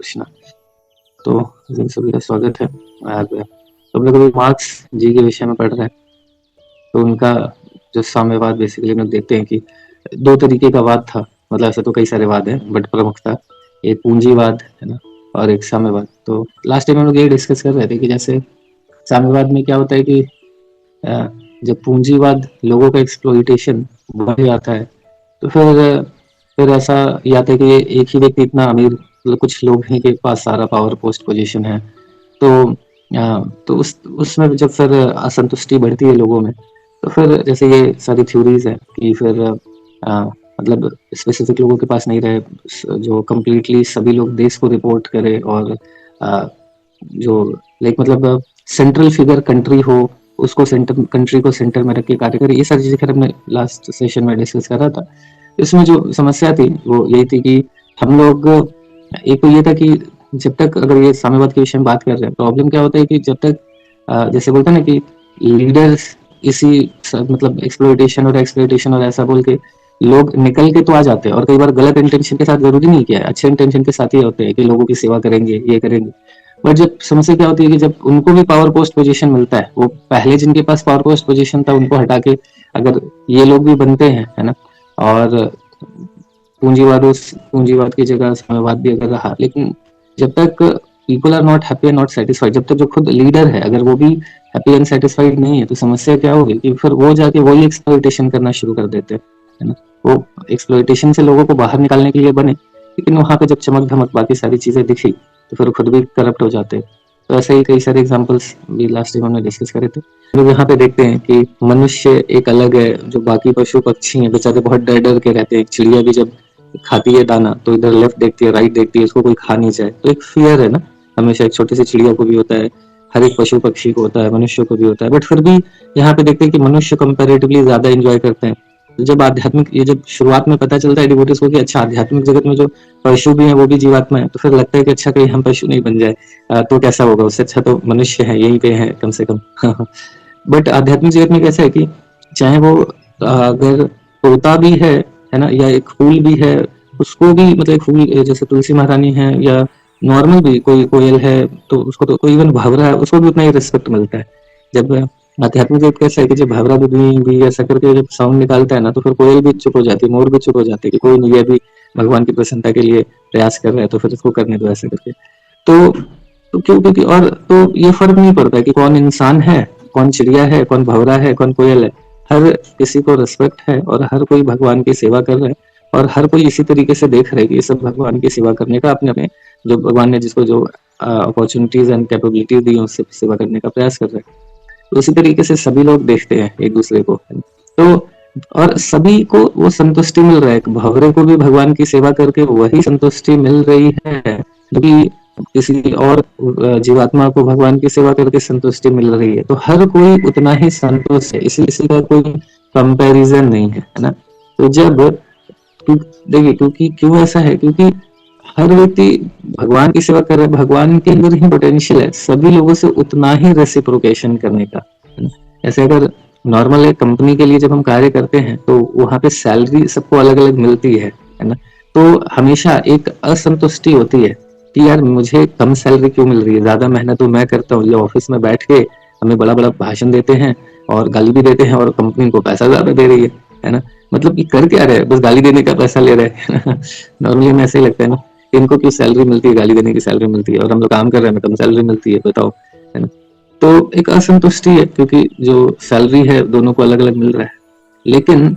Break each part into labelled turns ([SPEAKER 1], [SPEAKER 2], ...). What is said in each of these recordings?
[SPEAKER 1] कृष्णा। तो सभी का स्वागत है। और हम लोग अभी मार्क्स जी के विषय में पढ़ रहे हैं। तो उनका जो साम्यवाद बेसिकली हम लोग देखते हैं कि दो तरीके का वाद था, मतलब ऐसे तो कई सारे वाद हैं बट प्रमुख था एक पूंजीवाद है ना, और एक साम्यवाद। तो लास्ट टाइम हम लोग ये डिस्कस कर रहे थे कि जैसे साम्यवाद में क्या होता है कि जब पूंजीवाद लोगों का एक्सप्लॉइटेशन बढ़ जाता है तो फिर ऐसा ये आता है कि एक ही व्यक्ति इतना अमीर, मतलब कुछ लोग हैं के पास सारा पावर पोस्ट पोजीशन है। तो तो उसमें जब फिर असंतुष्टि बढ़ती है लोगों में, तो फिर जैसे ये सारी थ्योरीज है कि फिर मतलब स्पेसिफिक लोगों के पास नहीं रहे, जो कम्प्लीटली सभी लोग देश को रिपोर्ट करे, और जो लाइक मतलब सेंट्रल फिगर कंट्री हो, उसको सेंटर, कंट्री को सेंटर में रख के कार्य करे। ये सारी चीजें खैर हमने लास्ट सेशन में डिस्कस करा था। इसमें जो समस्या थी वो यही थी कि हम लोग, एक तो ये था कि जब तक, अगर ये साम्यवाद के विषय में बात कर रहे हैं, प्रॉब्लम क्या होता है कि जब तक जैसे बोलते हैं ना कि लीडर्स इसी मतलब एक्सप्लॉइटेशन और एक्सप्लॉइटेशन और ऐसा बोल के लोग निकल के तो आ जाते हैं, और कई बार गलत इंटेंशन के साथ, जरूरी नहीं किया है, अच्छे इंटेंशन के साथ ही होते हैं कि लोगों की सेवा करेंगे, ये करेंगे। बट जब समस्या क्या होती है कि जब उनको भी पावर पोस्ट पोजीशन मिलता है, वो पहले जिनके पास पावर पोस्ट पोजीशन था उनको हटा के अगर ये लोग भी बनते हैं, है ना, और पूंजीवाद की जगह साम्यवाद भी अगर रहा, लेकिन जब तक people are not happy and not satisfied, जब तक जो खुद लीडर है अगर वो भी हैप्पी एंड सेटिस्फाइड नहीं है, तो समस्या क्या होगी कि फिर वो जाके वही एक्सप्लॉइटेशन करना शुरू कर देते हैं, है ना। वो एक्सप्लॉइटेशन से लोगों को बाहर निकालने के लिए बने, लेकिन वहां पे जब चमक धमक बाकी सारी चीजें दिखी तो फिर खुद भी करप्ट हो जाते हैं। तो ऐसे ही कई सारे एग्जांपल्स भी लास्ट टाइम हमने डिस्कस करे थे। लोग यहाँ पे देखते हैं कि मनुष्य एक अलग है, जो बाकी पशु पक्षी हैं बेचारे बहुत डर डर के रहते हैं। चिड़िया भी जब खाती है दाना तो इधर लेफ्ट देखती है, राइट देखती है, इसको कोई खा नहीं जाए, तो एक फियर है ना, हमेशा एक छोटी सी चिड़िया को भी होता है, हर एक पशु पक्षी को होता है, मनुष्य को भी होता है। बट फिर भी यहाँ पे देखते हैं कि मनुष्य कंपेरेटिवली ज्यादा एंजॉय करते हैं। तो जब आध्यात्मिक, ये जब शुरुआत में पता चलता है डिवोटीज को कि अच्छा आध्यात्मिक जगत में जो पशु भी है वो भी जीवात्मा है, तो फिर लगता है कि अच्छा कहीं हम पशु नहीं बन जाए, तो कैसा होगा, उससे अच्छा तो मनुष्य है, यहीं पे है कम से कम। बट आध्यात्मिक जगत में कैसा है कि चाहे वो अगर तोता भी है ना, या एक फूल भी है, उसको भी मतलब एक फूल जैसे तुलसी महारानी है, या नॉर्मल भी कोई कोयल है, तो उसको तो कोई इवन भंवरा है, उसको भी उतना ही रिस्पेक्ट मिलता है। जब आध्यात्मिक जगत कैसा है कि जब भंवरा भी ऐसा करके जब साउंड निकालता है ना, तो फिर कोयल भी चुप हो जाती है, मोर भी चुप हो जाते हैं कि कोई नहीं, ये भी भगवान की प्रसन्नता के लिए प्रयास कर रहा है, तो फिर इसको करने दो ऐसे करके। तो क्यों, क्योंकि और तो ये फर्क नहीं पड़ता कि कौन इंसान है, कौन चिड़िया है, कौन भंवरा है, कौन कोयल है। हर किसी को रिस्पेक्ट है और हर कोई भगवान की सेवा कर रहा है, और हर कोई इसी तरीके से देख रहा है कि ये सब भगवान की सेवा करने का, अपने अपने जो भगवान ने जिसको जो अपॉर्चुनिटीज एंड कैपेबिलिटीज दी है उससे सेवा करने का प्रयास कर रहे हैं। तो इसी तरीके से सभी लोग देखते हैं एक दूसरे को, तो और सभी को वो संतुष्टि मिल रहा है। भंवरे को भी भगवान की सेवा करके वही संतुष्टि मिल रही है जो कि किसी और जीवात्मा को भगवान की सेवा करके संतुष्टि मिल रही है। तो हर कोई उतना ही संतुष्ट है, इसी का कोई कंपैरिजन नहीं है ना। तो जब देखिए, क्योंकि क्यों ऐसा है, क्योंकि हर व्यक्ति भगवान की सेवा कर रहा है, भगवान के अंदर ही पोटेंशियल है सभी लोगों से उतना ही रेसिप्रोकेशन करने का, है ना। ऐसे अगर नॉर्मल एक कंपनी के लिए जब हम कार्य करते हैं तो वहां पे सैलरी सबको अलग अलग मिलती है ना। तो हमेशा एक असंतुष्टि होती है कि यार मुझे कम सैलरी क्यों मिल रही है, ज्यादा मेहनत तो मैं करता हूँ, ये ऑफिस में बैठ के हमें बड़ा बड़ा भाषण देते हैं और गाली भी देते हैं, और कंपनी को पैसा ज्यादा दे रही है ना। मतलब कि कर क्या रहे हैं, बस गाली देने का पैसा ले रहे हैं। नॉर्मली में ऐसे ही लगता है ना, इनको क्यों सैलरी मिलती है, गाली देने की सैलरी मिलती है, और हम लोग काम कर रहे हैं कम सैलरी मिलती है, बताओ, है ना। तो एक असंतुष्टि है क्योंकि जो सैलरी है दोनों को अलग अलग मिल रहा है। लेकिन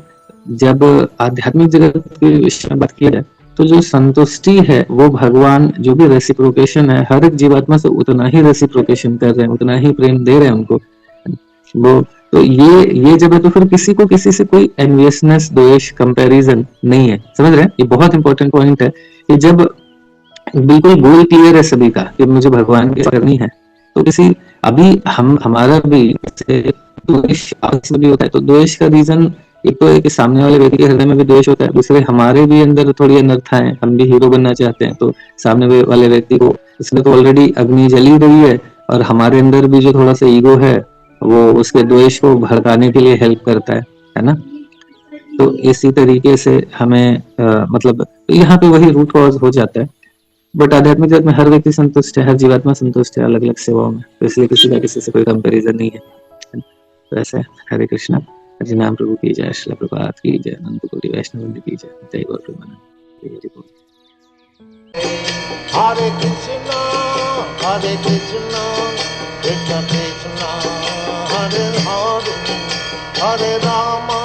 [SPEAKER 1] जब आध्यात्मिक जगत के विषय में बात की जाए तो जो संतुष्टि है वो भगवान, जो भी रेसिप्रोकेशन है, हर एक जीवात्मा से उतना ही रेसिप्रोकेशन कर रहे हैं, उतना ही प्रेम दे रहे हैं उनको वो। तो ये जब है तो फिर किसी को किसी से कोई एनवियसनेस, द्वेष, कंपैरिजन नहीं है, समझ रहे हैं। ये बहुत इंपॉर्टेंट पॉइंट है कि जब बिल्कुल गोल क्लियर है सभी का कि मुझे भगवान की सेवा करनी है, तो किसी, अभी हमारा भी द्वेष आपस में भी होता है, तो द्वेष का रीजन एक तो है कि सामने वाले व्यक्ति के हृदय में भी द्वेष होता है, दूसरे हमारे भी अंदर थोड़ी अनर्थाएं है, हम भी हीरो बनना चाहते हैं, तो सामने वाले व्यक्ति को, इसमें तो ऑलरेडी अग्नि जली रही है, और हमारे अंदर भी जो थोड़ा सा ईगो है वो उसके द्वेष को भड़काने के लिए हेल्प करता है ना। तो इसी तरीके से हमें मतलब तो यहाँ पे वही रूट कॉज हो जाता है बट आध्यात्मिक जगत में हर व्यक्ति संतुष्ट है, हर जीवात्मा संतुष्ट है अलग अलग सेवाओं में, तो इसलिए किसी का किसी से कोई कंपेरिजन नहीं है। तो ऐसे हरे कृष्णा, हरि नाम प्रभु की जय, श्रील प्रभुपाद की जय, अनंत कोटि वैष्णव वृंद की जय, जय गौर प्रेमानंद, जय हरि बोल।
[SPEAKER 2] हरे कृष्णा कृष्ण कृष्ण हरे हरे, हरे राम